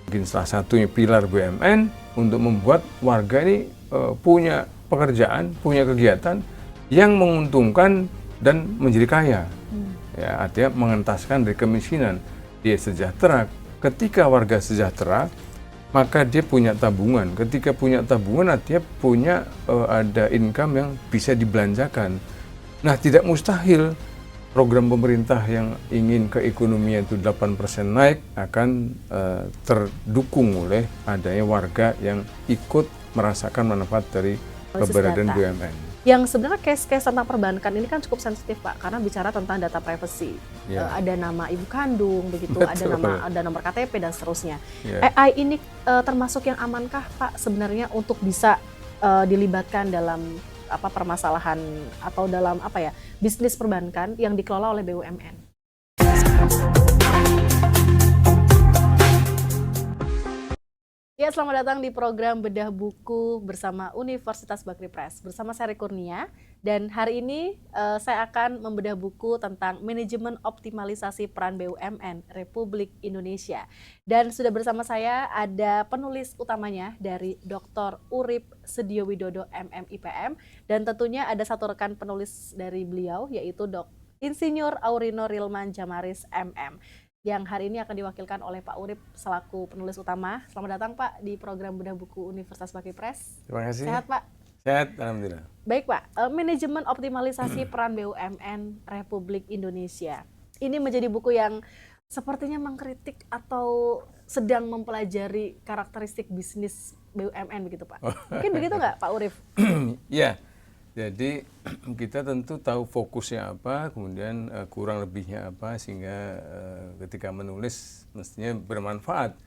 Mungkin salah satunya pilar BUMN untuk membuat warga ini punya pekerjaan, punya kegiatan yang menguntungkan dan menjadi kaya. Ya, artinya mengentaskan dari kemiskinan. Dia sejahtera. Ketika warga sejahtera, maka dia punya tabungan. Ketika punya tabungan, artinya punya ada income yang bisa dibelanjakan. Nah, tidak mustahil program pemerintah yang ingin keekonomian itu 8% naik akan terdukung oleh adanya warga yang ikut merasakan manfaat dari keberadaan BUMN. Yang sebenarnya case-case tentang perbankan ini kan cukup sensitif, Pak, karena bicara tentang data privacy. Ada nama ibu kandung, begitu, ada nomor KTP dan seterusnya. AI ini termasuk yang amankah, Pak, sebenarnya untuk bisa dilibatkan dalam permasalahan atau dalam bisnis perbankan yang dikelola oleh BUMN? Ya, selamat datang di program Bedah Buku bersama Universitas Bakri Press. Bersama saya Kurnia, dan hari ini saya akan membedah buku tentang manajemen optimalisasi peran BUMN Republik Indonesia. Dan sudah bersama saya ada penulis utamanya dari Dr. Urip Sediowidodo MM.IPM, dan tentunya ada satu rekan penulis dari beliau, yaitu Insinyur Aurino Rilman Jamaris MM, yang hari ini akan diwakilkan oleh Pak Urip selaku penulis utama. Selamat datang, Pak, di program Bedah Buku Universitas Bakri Press. Terima kasih. Sehat, Pak? Sehat, alhamdulillah. Baik, Pak. Manajemen optimalisasi peran BUMN Republik Indonesia. Ini menjadi buku yang sepertinya mengkritik atau sedang mempelajari karakteristik bisnis BUMN, begitu, Pak? Mungkin begitu nggak, Pak Urip? Ya. Jadi kita tentu tahu fokusnya apa, kemudian kurang lebihnya apa, sehingga ketika menulis mestinya bermanfaat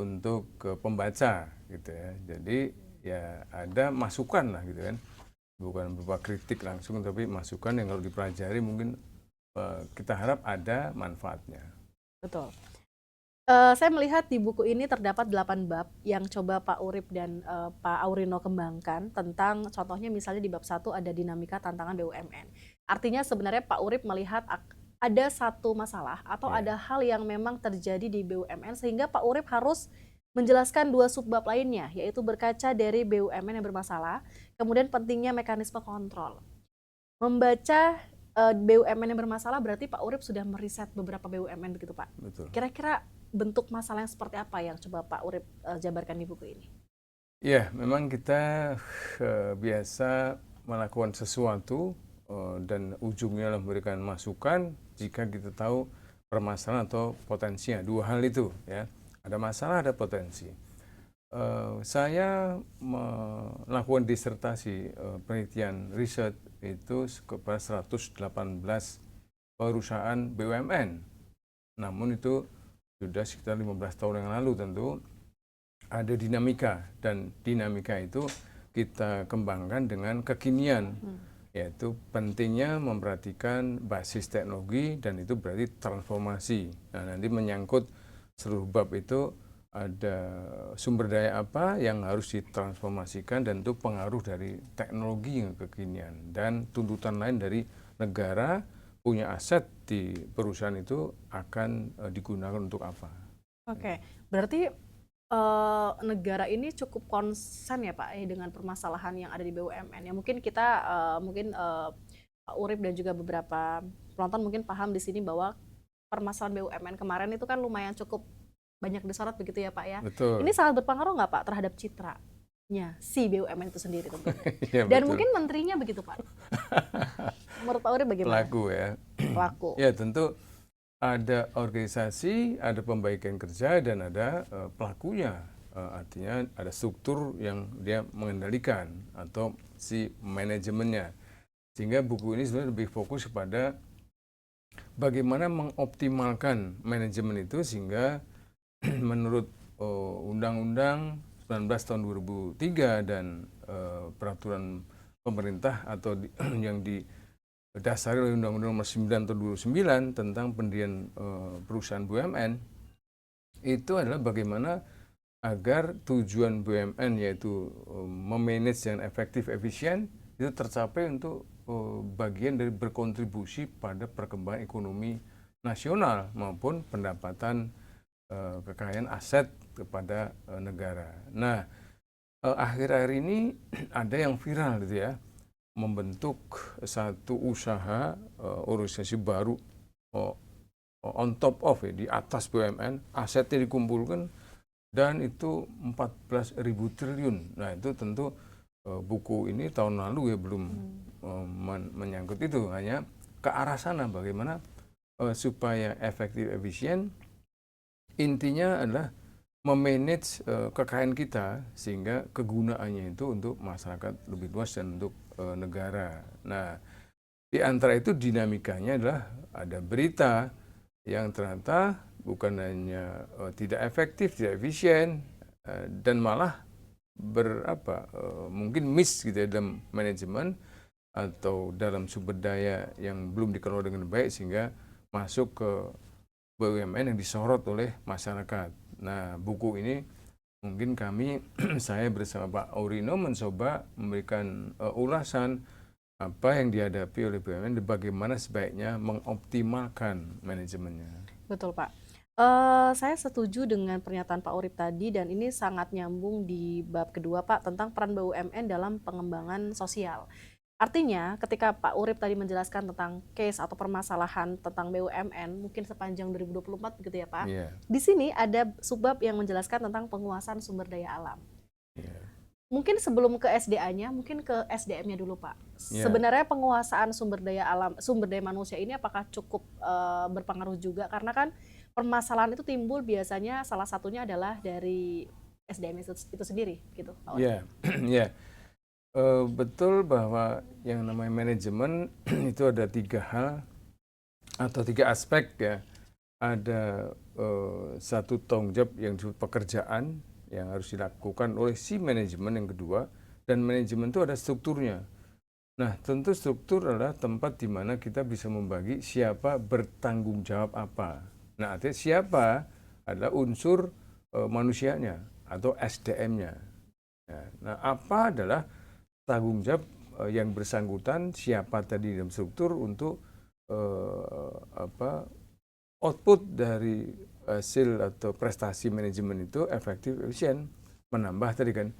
untuk pembaca gitu ya. Jadi ya ada masukan lah gitu kan, bukan berupa kritik langsung, tapi masukan yang kalau dipelajari mungkin kita harap ada manfaatnya. Betul. Saya melihat di buku ini terdapat 8 bab yang coba Pak Urip dan Pak Aurino kembangkan tentang, contohnya misalnya di bab 1 ada dinamika tantangan BUMN. Artinya sebenarnya Pak Urip melihat ada satu masalah atau ada hal yang memang terjadi di BUMN sehingga Pak Urip harus menjelaskan 2 subbab lainnya, yaitu berkaca dari BUMN yang bermasalah, kemudian pentingnya mekanisme kontrol. Membaca BUMN yang bermasalah berarti Pak Urip sudah meriset beberapa BUMN, begitu, Pak? Betul. Kira-kira bentuk masalah yang seperti apa yang coba Pak Urip jabarkan di buku ini? Ya, memang kita biasa melakukan sesuatu dan ujungnya memberikan masukan jika kita tahu permasalahan atau potensinya. Dua hal itu ya, ada masalah, ada potensi. Saya melakukan disertasi penelitian riset itu kepada 118 perusahaan BUMN. Namun itu sudah sekitar 15 tahun yang lalu tentu ada dinamika, dan dinamika itu kita kembangkan dengan kekinian, yaitu pentingnya memperhatikan basis teknologi, dan itu berarti transformasi. Nah, nanti menyangkut seluruh bab itu ada sumber daya apa yang harus ditransformasikan, dan itu pengaruh dari teknologi yang kekinian, dan tuntutan lain dari negara punya aset di perusahaan itu akan digunakan untuk apa. Oke, berarti negara ini cukup konsen ya, Pak, dengan permasalahan yang ada di BUMN. Ya mungkin kita Pak Urip dan juga beberapa penonton mungkin paham di sini bahwa permasalahan BUMN kemarin itu kan lumayan cukup banyak disorot, begitu ya, Pak ya. Betul. Ini sangat berpengaruh nggak, Pak, terhadap citranya si BUMN itu sendiri tentunya? Ya, dan betul. mungkin menterinya, begitu, Pak. Menurut Pak Urip bagaimana? Pelaku ya. Pelaku. Ya, tentu ada organisasi, ada pembaikan kerja, dan ada pelakunya. Artinya ada struktur yang dia mengendalikan atau si manajemennya. Sehingga buku ini sebenarnya lebih fokus kepada bagaimana mengoptimalkan manajemen itu sehingga menurut Undang-Undang 19 tahun 2003 dan peraturan pemerintah atau yang didasari oleh Undang-Undang Nomor 9 tahun 2009 tentang pendirian perusahaan BUMN, itu adalah bagaimana agar tujuan BUMN yaitu memanage dengan efektif, efisien, itu tercapai untuk bagian dari berkontribusi pada perkembangan ekonomi nasional maupun pendapatan kekayaan aset kepada negara. Nah, akhir-akhir ini ada yang viral gitu ya, membentuk satu usaha organisasi baru uh, on top of ya, di atas BUMN, asetnya dikumpulkan dan itu 14.000 triliun. Nah, itu tentu buku ini tahun lalu ya belum menyangkut itu, hanya ke arah sana bagaimana supaya efektif efisien. Intinya adalah memanage kekayaan kita sehingga kegunaannya itu untuk masyarakat lebih luas dan untuk negara. Nah, di antara itu dinamikanya adalah ada berita yang ternyata bukan hanya tidak efektif, tidak efisien, dan malah mungkin miss gitu ya dalam manajemen atau dalam sumber daya yang belum dikelola dengan baik sehingga masuk ke BUMN yang disorot oleh masyarakat. Nah, buku ini mungkin saya bersama Pak Aurino mencoba memberikan ulasan apa yang dihadapi oleh BUMN dan bagaimana sebaiknya mengoptimalkan manajemennya. Betul, Pak. Saya setuju dengan pernyataan Pak Urip tadi dan ini sangat nyambung di bab kedua, Pak, tentang peran BUMN dalam pengembangan sosial. Artinya, ketika Pak Urip tadi menjelaskan tentang case atau permasalahan tentang BUMN, mungkin sepanjang 2024 begitu ya, Pak. Yeah. Di sini ada subbab yang menjelaskan tentang penguasaan sumber daya alam. Yeah. Mungkin sebelum ke SDA-nya, mungkin ke SDM-nya dulu, Pak. Yeah. Sebenarnya penguasaan sumber daya alam, sumber daya manusia ini apakah cukup berpengaruh juga? Karena kan permasalahan itu timbul biasanya salah satunya adalah dari SDM itu sendiri, gitu, Pak Urip. Iya, yeah. Betul bahwa yang namanya manajemen itu ada 3 hal atau 3 aspek ya. Ada satu tanggung jawab yang disebut pekerjaan yang harus dilakukan oleh si manajemen yang kedua, dan manajemen itu ada strukturnya. Nah, tentu struktur adalah tempat di mana kita bisa membagi siapa bertanggung jawab apa. Nah, artinya siapa adalah unsur manusianya atau SDM-nya. Nah, apa adalah tanggung jawab yang bersangkutan, siapa tadi dalam struktur untuk output dari hasil atau prestasi manajemen itu efektif, efisien, menambah tadi kan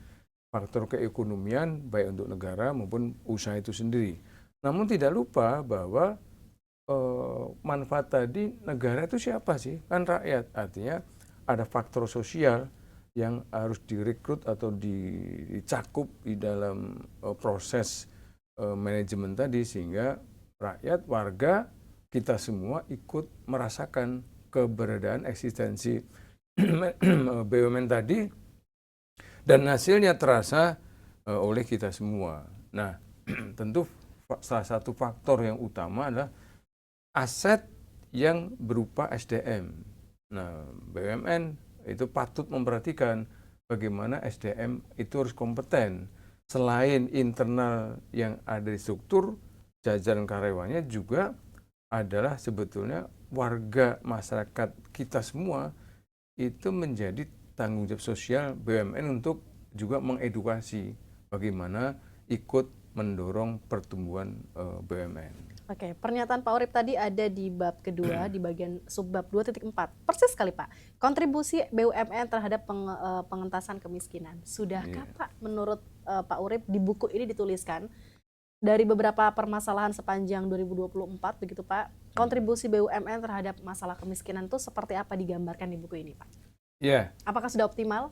faktor keekonomian baik untuk negara maupun usaha itu sendiri. Namun tidak lupa bahwa manfaat tadi negara itu siapa sih? Kan rakyat. Artinya ada faktor sosial yang harus direkrut atau dicakup di dalam proses manajemen tadi sehingga rakyat, warga, kita semua ikut merasakan keberadaan eksistensi BUMN tadi dan hasilnya terasa oleh kita semua. Nah, tentu salah satu faktor yang utama adalah aset yang berupa SDM. Nah, BUMN itu patut memperhatikan bagaimana SDM itu harus kompeten. Selain internal yang ada di struktur, jajaran karyawannya juga adalah sebetulnya warga masyarakat kita semua itu menjadi tanggung jawab sosial BUMN untuk juga mengedukasi bagaimana ikut mendorong pertumbuhan BUMN. Oke, pernyataan Pak Urip tadi ada di bab kedua, di bagian subbab 2.4. Persis sekali, Pak. Kontribusi BUMN terhadap pengentasan kemiskinan. Sudahkah, Pak, menurut Pak Urip di buku ini dituliskan dari beberapa permasalahan sepanjang 2024 begitu, Pak? Kontribusi BUMN terhadap masalah kemiskinan itu seperti apa digambarkan di buku ini, Pak? Ya. Apakah sudah optimal?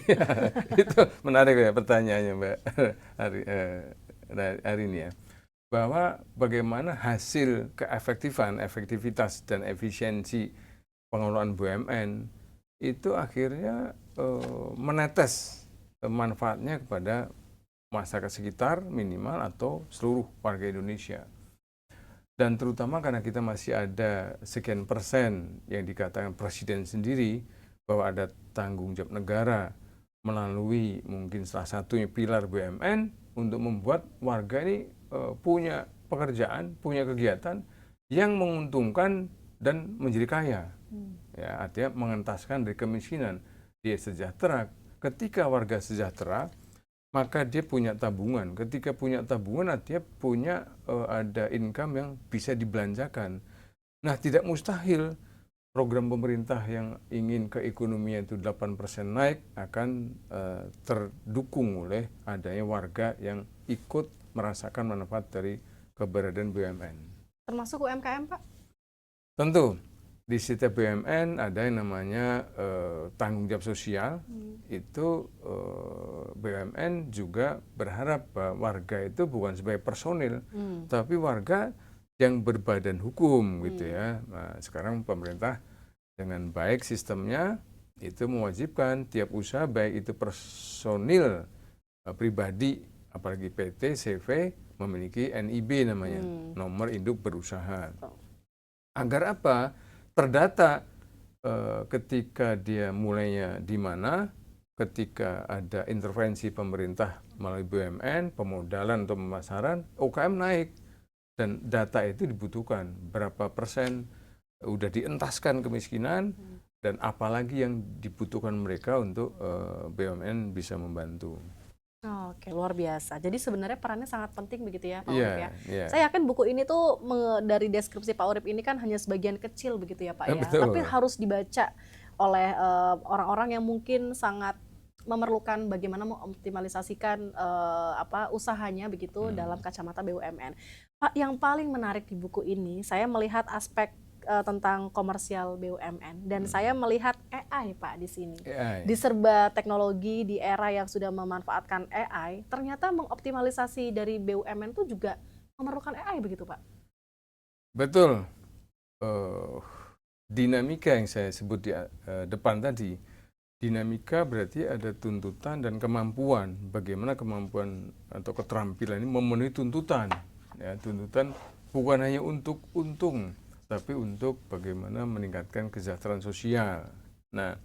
Ya, itu menarik ya pertanyaannya, Mbak, hari ini ya. Bahwa bagaimana hasil efektivitas dan efisiensi pengelolaan BUMN itu akhirnya menetes manfaatnya kepada masyarakat sekitar minimal atau seluruh warga Indonesia. Dan terutama karena kita masih ada sekian persen yang dikatakan presiden sendiri bahwa ada tanggung jawab negara melalui mungkin salah satunya pilar BUMN untuk membuat warga ini punya pekerjaan, punya kegiatan yang menguntungkan dan menjadi kaya. Ya, artinya mengentaskan dari kemiskinan. Dia sejahtera. Ketika warga sejahtera, maka dia punya tabungan. Ketika punya tabungan, artinya punya ada income yang bisa dibelanjakan. Nah, tidak mustahil program pemerintah yang ingin keekonomian itu 8% naik akan terdukung oleh adanya warga yang ikut merasakan manfaat dari keberadaan BUMN. Termasuk UMKM, Pak? Tentu, di setiap BUMN ada yang namanya tanggung jawab sosial. Itu BUMN juga berharap bahwa warga itu bukan sebagai personil, tapi warga yang berbadan hukum gitu ya. Nah, sekarang pemerintah dengan baik sistemnya itu mewajibkan tiap usaha baik itu personil pribadi apalagi PT, CV memiliki NIB namanya, nomor induk berusaha. Agar apa? Terdata ketika dia mulainya di mana, ketika ada intervensi pemerintah melalui BUMN, pemodalan atau pemasaran, UKM naik. Dan data itu dibutuhkan, berapa persen udah dientaskan kemiskinan, dan apalagi yang dibutuhkan mereka untuk BUMN bisa membantu. Oke, luar biasa. Jadi sebenarnya perannya sangat penting begitu ya Pak Iya, Urip ya. iya. Saya yakin buku ini tuh dari deskripsi Pak Urip ini kan hanya sebagian kecil begitu ya Pak ya. Betul. Tapi harus dibaca oleh orang-orang yang mungkin sangat memerlukan bagaimana mengoptimalisasikan usahanya begitu dalam kacamata BUMN. Pak, yang paling menarik di buku ini saya melihat aspek tentang komersial BUMN dan saya melihat AI Pak di sini. AI. Di serba teknologi di era yang sudah memanfaatkan AI, ternyata mengoptimalisasi dari BUMN itu juga memerlukan AI begitu Pak? Betul. Dinamika yang saya sebut di depan tadi, dinamika berarti ada tuntutan dan kemampuan. Bagaimana kemampuan atau keterampilan ini memenuhi tuntutan. Ya, tuntutan bukan hanya untuk untung, tapi untuk bagaimana meningkatkan kesejahteraan sosial. Nah,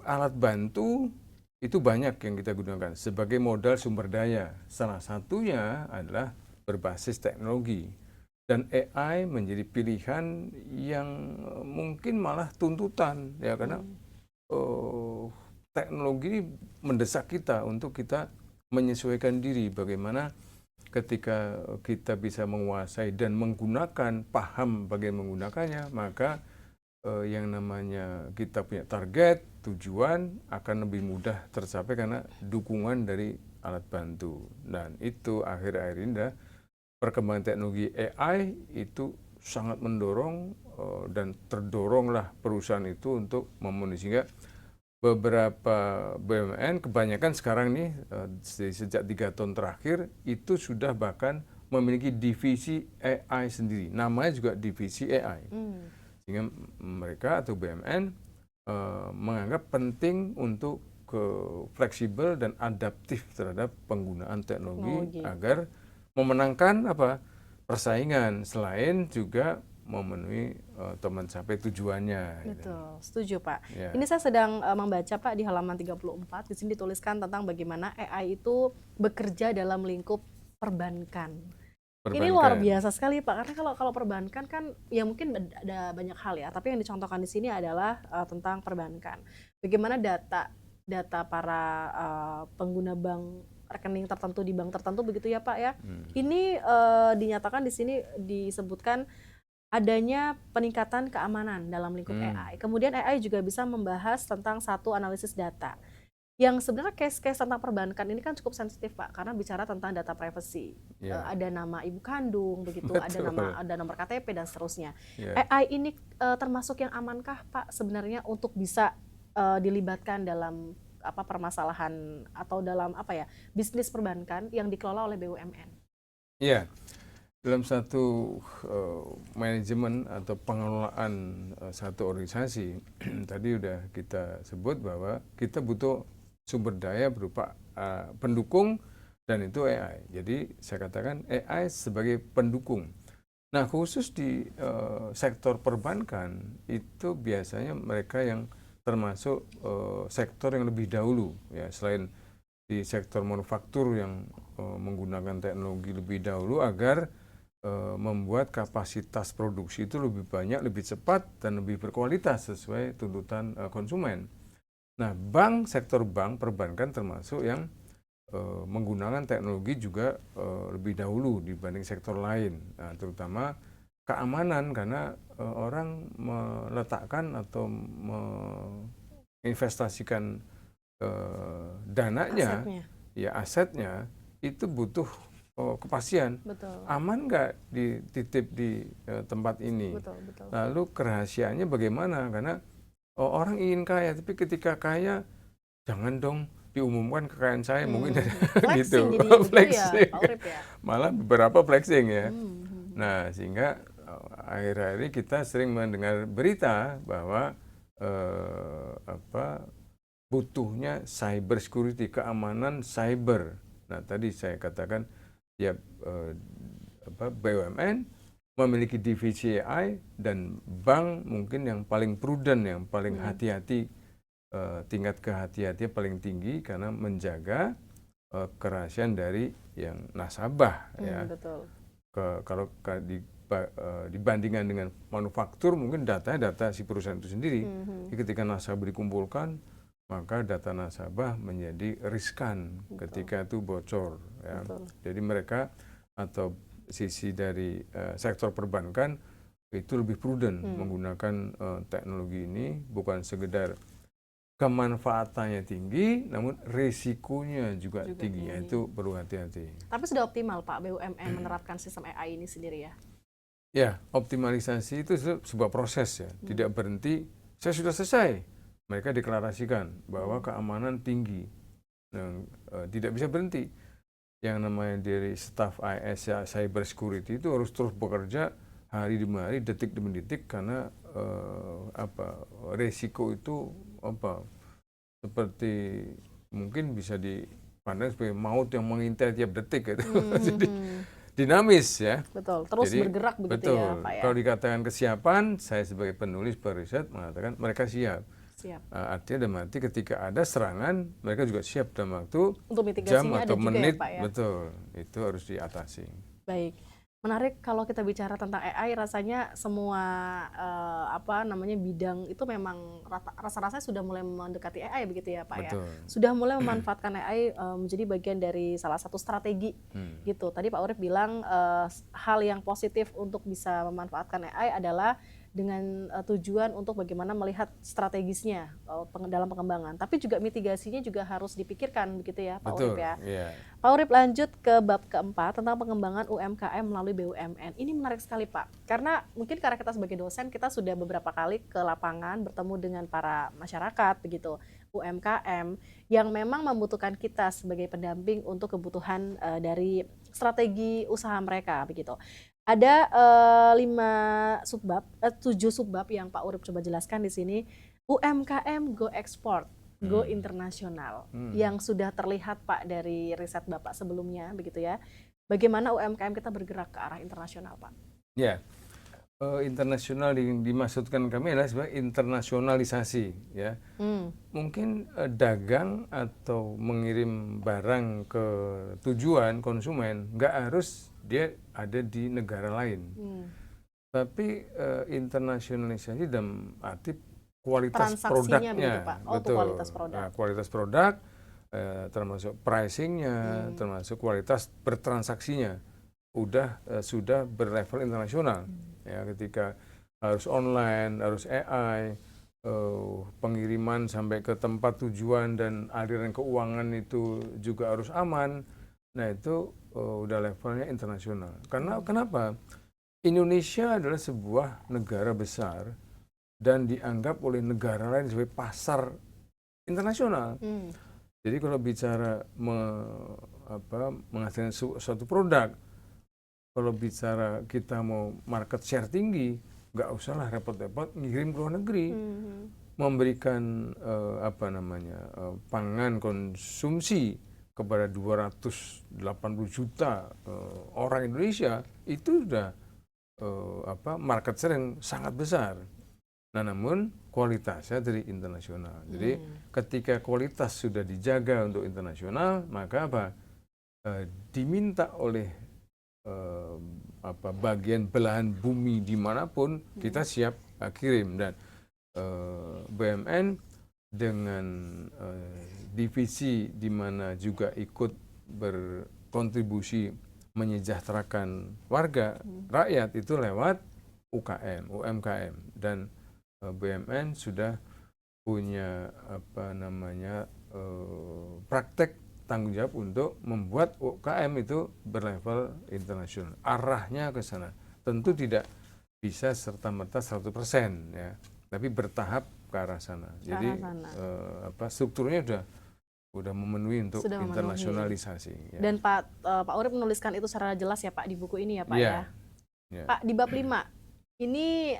alat bantu itu banyak yang kita gunakan sebagai modal sumber daya. Salah satunya adalah berbasis teknologi. Dan AI menjadi pilihan yang mungkin malah tuntutan, ya karena teknologi ini mendesak kita untuk kita menyesuaikan diri bagaimana ketika kita bisa menguasai dan menggunakan, paham bagaimana menggunakannya, maka yang namanya kita punya target, tujuan akan lebih mudah tercapai karena dukungan dari alat bantu. Dan itu akhir-akhir ini perkembangan teknologi AI itu sangat mendorong dan terdoronglah perusahaan itu untuk memenuhi, sehingga beberapa BUMN kebanyakan sekarang nih sejak 3 tahun terakhir itu sudah bahkan memiliki divisi AI sendiri, namanya juga divisi AI. Sehingga mereka atau BUMN menganggap penting untuk fleksibel dan adaptif terhadap penggunaan teknologi agar memenangkan persaingan selain juga memenuhi atau mencapai tujuannya. Betul, setuju Pak. Ya. Ini saya sedang membaca Pak di halaman 34, di sini dituliskan tentang bagaimana AI itu bekerja dalam lingkup perbankan. Ini luar biasa sekali Pak, karena kalau perbankan kan ya mungkin ada banyak hal ya, tapi yang dicontohkan di sini adalah tentang perbankan. Bagaimana data para pengguna bank, rekening tertentu di bank tertentu begitu ya Pak ya. Ini dinyatakan di sini disebutkan adanya peningkatan keamanan dalam lingkup AI. Kemudian AI juga bisa membahas tentang satu analisis data. Yang sebenarnya case-case tentang perbankan ini kan cukup sensitif Pak, karena bicara tentang data privacy. Ada nama ibu kandung begitu, ada nomor KTP dan seterusnya. AI ini termasuk yang amankah Pak sebenarnya untuk bisa dilibatkan dalam permasalahan atau dalam bisnis perbankan yang dikelola oleh BUMN? Iya, dalam satu manajemen atau pengelolaan satu organisasi tadi udah kita sebut bahwa kita butuh sumber daya berupa pendukung dan itu AI. Jadi saya katakan AI sebagai pendukung. Nah khusus di sektor perbankan itu biasanya mereka yang termasuk sektor yang lebih dahulu ya, selain di sektor manufaktur yang menggunakan teknologi lebih dahulu agar membuat kapasitas produksi itu lebih banyak, lebih cepat dan lebih berkualitas sesuai tuntutan konsumen. Nah, sektor bank perbankan termasuk yang menggunakan teknologi juga lebih dahulu dibanding sektor lain, nah, terutama keamanan karena orang meletakkan atau menginvestasikan dananya, Asetnya. ya asetnya itu butuh kepastian. Betul. Aman nggak dititip di tempat ini? Betul, betul. Lalu kerahasiaannya bagaimana? Karena orang ingin kaya, tapi ketika kaya jangan dong diumumkan kekayaan saya, mungkin Flexing gitu. jadinya gitu ya, Flexing. Pak Urip ya. Malah beberapa flexing ya. Hmm. Nah, sehingga akhir-akhir ini kita sering mendengar berita bahwa butuhnya cyber security, keamanan cyber. Nah, tadi saya katakan ya BUMN memiliki divisi AI dan bank mungkin yang paling prudent, yang paling hati-hati, tingkat kehati-hatian paling tinggi karena menjaga kerahasiaan dari yang nasabah ya. Betul. Kalau dibandingkan dengan manufaktur mungkin data si perusahaan itu sendiri. Jadi ketika nasabah dikumpulkan, maka data nasabah menjadi riskan ketika itu bocor ya. Jadi mereka atau sisi dari sektor perbankan itu lebih prudent menggunakan teknologi ini, bukan sekedar kemanfaatannya tinggi, namun risikonya juga tinggi. Itu perlu hati-hati. Tapi sudah optimal Pak BUMN menerapkan sistem AI ini sendiri ya? Ya, optimalisasi itu sebuah proses ya, tidak berhenti. Saya sudah selesai. Mereka deklarasikan bahwa keamanan tinggi, dan tidak bisa berhenti. Yang namanya dari staf IS ya, cyber security itu harus terus bekerja hari demi hari, detik demi detik, karena resiko itu seperti mungkin bisa dipandang sebagai maut yang mengintai tiap detik gitu. Jadi dinamis ya. Betul, terus jadi, bergerak begitu betul. ya Pak ya. Kalau dikatakan kesiapan, saya sebagai penulis periset mengatakan mereka siap. Artinya dalam arti ketika ada serangan, mereka juga siap dalam waktu jam atau menit, ya, Pak, ya? Betul, itu harus diatasi. Baik, menarik kalau kita bicara tentang AI, rasanya semua bidang itu memang rasa-rasanya sudah mulai mendekati AI begitu ya Pak. Betul. Ya? Sudah mulai memanfaatkan AI menjadi bagian dari salah satu strategi gitu. Tadi Pak Urip bilang hal yang positif untuk bisa memanfaatkan AI adalah dengan tujuan untuk bagaimana melihat strategisnya dalam pengembangan, tapi juga mitigasinya juga harus dipikirkan begitu ya Pak Urip ya. Yeah. Pak Urip, lanjut ke bab keempat tentang pengembangan UMKM melalui BUMN. Ini menarik sekali Pak, karena mungkin karena kita sebagai dosen kita sudah beberapa kali ke lapangan bertemu dengan para masyarakat begitu, UMKM yang memang membutuhkan kita sebagai pendamping untuk kebutuhan dari strategi usaha mereka begitu. Ada 7 subbab yang Pak Urip coba jelaskan di sini. UMKM Go Export, Go Internasional, yang sudah terlihat Pak dari riset Bapak sebelumnya begitu ya. Bagaimana UMKM kita bergerak ke arah internasional Pak? Ya, internasional dimaksudkan kami adalah sebagai internasionalisasi ya. Mungkin dagang atau mengirim barang ke tujuan konsumen nggak harus dia ada di negara lain. Tapi internasionalisasi dalam arti kualitas produknya, begitu, Pak. Betul. Kualitas produk. Nah, kualitas produk termasuk pricingnya, termasuk kualitas bertransaksinya, sudah berlevel internasional. Ya, ketika harus online, harus AI, pengiriman sampai ke tempat tujuan dan aliran keuangan itu juga harus aman. Nah itu udah levelnya internasional. Karena kenapa? Indonesia adalah sebuah negara besar dan dianggap oleh negara lain sebagai pasar internasional. Jadi kalau bicara menghasilkan suatu produk, kalau bicara kita mau market share tinggi, nggak usahlah repot-repot ngirim ke luar negeri, memberikan pangan konsumsi kepada 280 juta orang Indonesia, itu sudah market share yang sangat besar. Nah, namun kualitasnya dari internasional. Jadi ketika kualitas sudah dijaga untuk internasional, maka diminta oleh bagian belahan bumi dimanapun kita siap kirim. Dan BUMN dengan divisi di mana juga ikut berkontribusi menyejahterakan warga rakyat itu lewat UKM, UMKM, dan BUMN sudah punya praktek tanggung jawab untuk membuat UKM itu berlevel internasional. Arahnya ke sana. Tentu tidak bisa serta-merta 100% ya, tapi bertahap ke arah sana. Jadi strukturnya udah memenuhi untuk Sudah memenuhi. internasionalisasi. Ya. Dan Pak Urip menuliskan itu secara jelas ya Pak di buku ini ya Pak Ya. ya. Pak, di bab 5 ini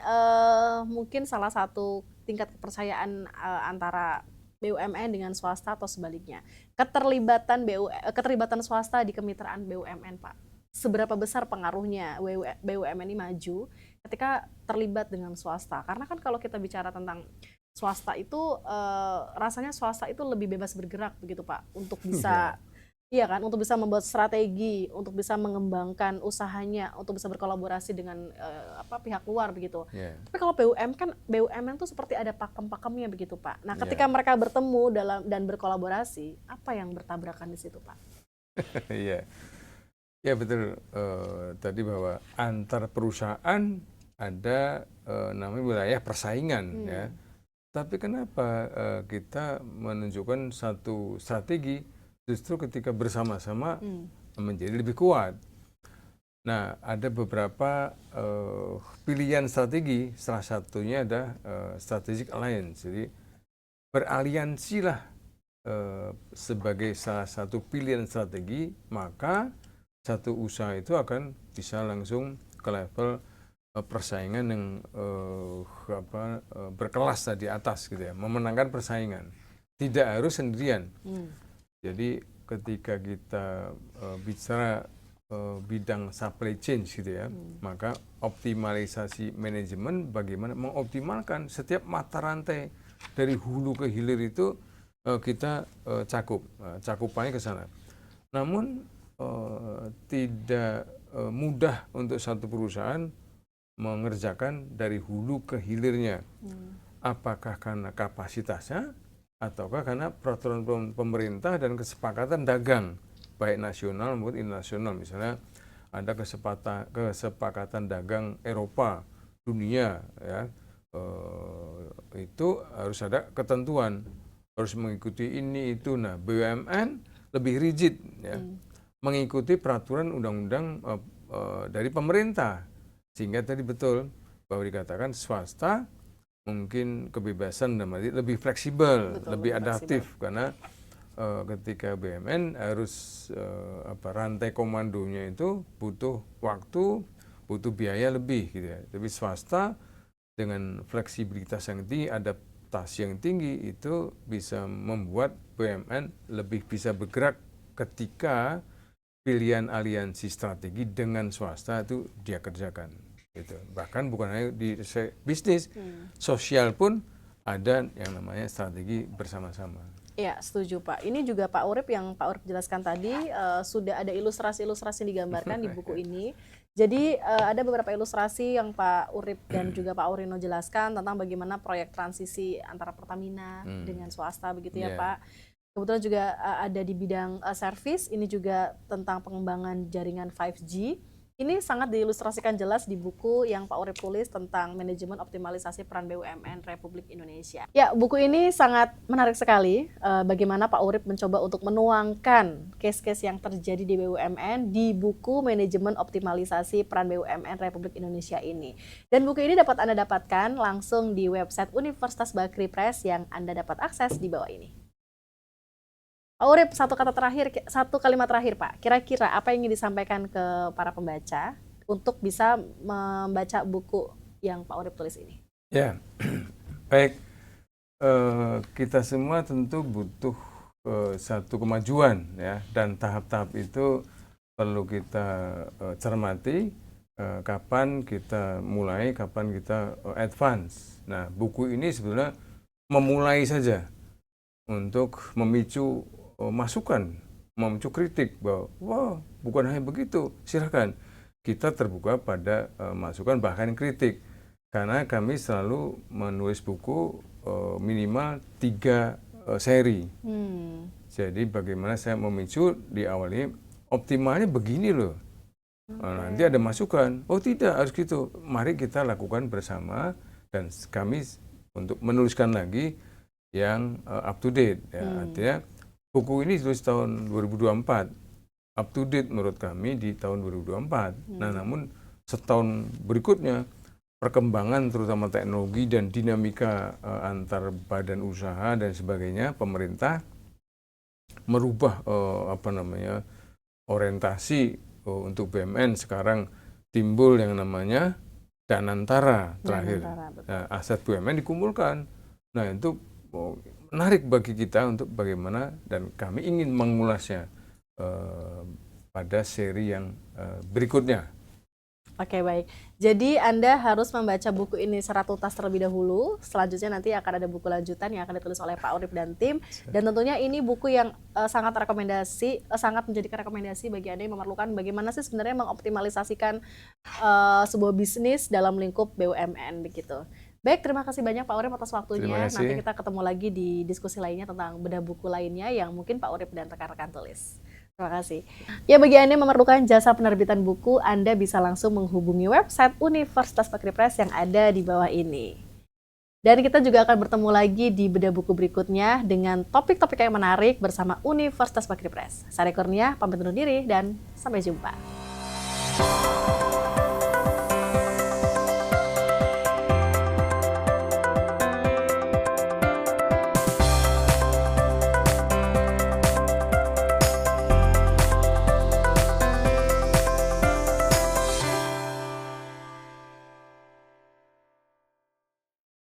mungkin salah satu tingkat kepercayaan antara BUMN dengan swasta atau sebaliknya. Keterlibatan swasta di kemitraan BUMN, Pak. Seberapa besar pengaruhnya BUMN ini maju ketika terlibat dengan swasta? Karena kan kalau kita bicara tentang swasta itu rasanya swasta itu lebih bebas bergerak begitu, Pak, untuk bisa iya kan, untuk bisa membuat strategi, untuk bisa mengembangkan usahanya, untuk bisa berkolaborasi dengan pihak luar begitu. Tapi kalau BUMN tuh seperti ada pakem-pakemnya begitu, Pak. Nah, ketika mereka bertemu dan berkolaborasi, apa yang bertabrakan di situ, Pak? Iya, ya betul. Tadi bahwa antar perusahaan ada namanya wilayah persaingan, ya. Tapi kenapa kita menunjukkan satu strategi? Justru ketika bersama-sama menjadi lebih kuat. Nah, ada beberapa pilihan strategi, salah satunya ada strategic alliance. Jadi beraliansilah sebagai salah satu pilihan strategi, maka satu usaha itu akan bisa langsung ke level persaingan yang berkelas di atas gitu ya, memenangkan persaingan. Tidak harus sendirian. Jadi ketika kita bicara bidang supply chain gitu ya, maka optimalisasi manajemen bagaimana mengoptimalkan setiap mata rantai dari hulu ke hilir itu kita cakupannya ke sana. Namun tidak mudah untuk satu perusahaan mengerjakan dari hulu ke hilirnya. Apakah karena kapasitasnya? Ataukah karena peraturan pemerintah dan kesepakatan dagang baik nasional maupun internasional. Misalnya ada kesepakatan dagang Eropa dunia ya, itu harus ada ketentuan, harus mengikuti ini itu. Nah, BUMN lebih rigid ya, mengikuti peraturan undang-undang dari pemerintah, sehingga tadi betul bahwa dikatakan swasta mungkin kebebasan lebih fleksibel, lebih adaptif, karena ketika BUMN harus rantai komandonya itu butuh waktu, butuh biaya lebih gitu ya. Tapi swasta dengan fleksibilitas yang tinggi, adaptasi yang tinggi itu bisa membuat BUMN lebih bisa bergerak ketika pilihan aliansi strategi dengan swasta itu dia kerjakan. Gitu. Bahkan bukan hanya di bisnis, sosial pun ada yang namanya strategi bersama-sama. Ya, setuju Pak. Ini juga Pak Urip yang Pak Urip jelaskan tadi, sudah ada ilustrasi-ilustrasi digambarkan di buku ini. Jadi ada beberapa ilustrasi yang Pak Urip dan juga Pak Aurino jelaskan tentang bagaimana proyek transisi antara Pertamina dengan swasta begitu ya Pak. Kebetulan juga ada di bidang service, ini juga tentang pengembangan jaringan 5G. Ini sangat diilustrasikan jelas di buku yang Pak Urip tulis tentang manajemen optimalisasi peran BUMN Republik Indonesia. Ya, buku ini sangat menarik sekali bagaimana Pak Urip mencoba untuk menuangkan case-case yang terjadi di BUMN di buku manajemen optimalisasi peran BUMN Republik Indonesia ini. Dan buku ini dapat Anda dapatkan langsung di website Universitas Bakri Press yang Anda dapat akses di bawah ini. Pak Urip, satu kalimat terakhir Pak, kira-kira apa yang ingin disampaikan ke para pembaca untuk bisa membaca buku yang Pak Urip tulis ini? Ya, baik, kita semua tentu butuh satu kemajuan ya, dan tahap-tahap itu perlu kita cermati, kapan kita mulai, kapan kita advance. Nah, buku ini sebenarnya memulai saja untuk memicu masukan, memicu kritik bahwa wah, bukan hanya begitu, silahkan kita terbuka pada masukan bahkan kritik, karena kami selalu menulis buku minimal 3 seri. Jadi bagaimana saya memicu di awalnya optimalnya begini loh, Nanti ada masukan, oh tidak harus gitu, mari kita lakukan bersama dan kami untuk menuliskan lagi yang up to date. Ya, artinya buku ini ditulis tahun 2024, up to date menurut kami di tahun 2024. Nah, namun setahun berikutnya perkembangan terutama teknologi dan dinamika antar badan usaha dan sebagainya, pemerintah merubah orientasi untuk BUMN. Sekarang timbul yang namanya Danantara terakhir. Nah, aset BUMN dikumpulkan. Nah, itu menarik bagi kita untuk bagaimana, dan kami ingin mengulasnya pada seri yang berikutnya. Oke, baik. Jadi Anda harus membaca buku ini secara tuntas terlebih dahulu. Selanjutnya nanti akan ada buku lanjutan yang akan ditulis oleh Pak Urip dan tim. Dan tentunya ini buku yang sangat menjadikan rekomendasi bagi Anda yang memerlukan bagaimana sih sebenarnya mengoptimalisasikan sebuah bisnis dalam lingkup BUMN begitu. Baik, terima kasih banyak Pak Urip atas waktunya. Nanti kita ketemu lagi di diskusi lainnya tentang bedah buku lainnya yang mungkin Pak Urip dan rekan-rekan tulis. Terima kasih. Ya, bagi Anda yang memerlukan jasa penerbitan buku, Anda bisa langsung menghubungi website Universitas Bakri Press yang ada di bawah ini. Dan kita juga akan bertemu lagi di bedah buku berikutnya dengan topik-topik yang menarik bersama Universitas Bakri Press. Saya Kurnia, pamit undur diri dan sampai jumpa.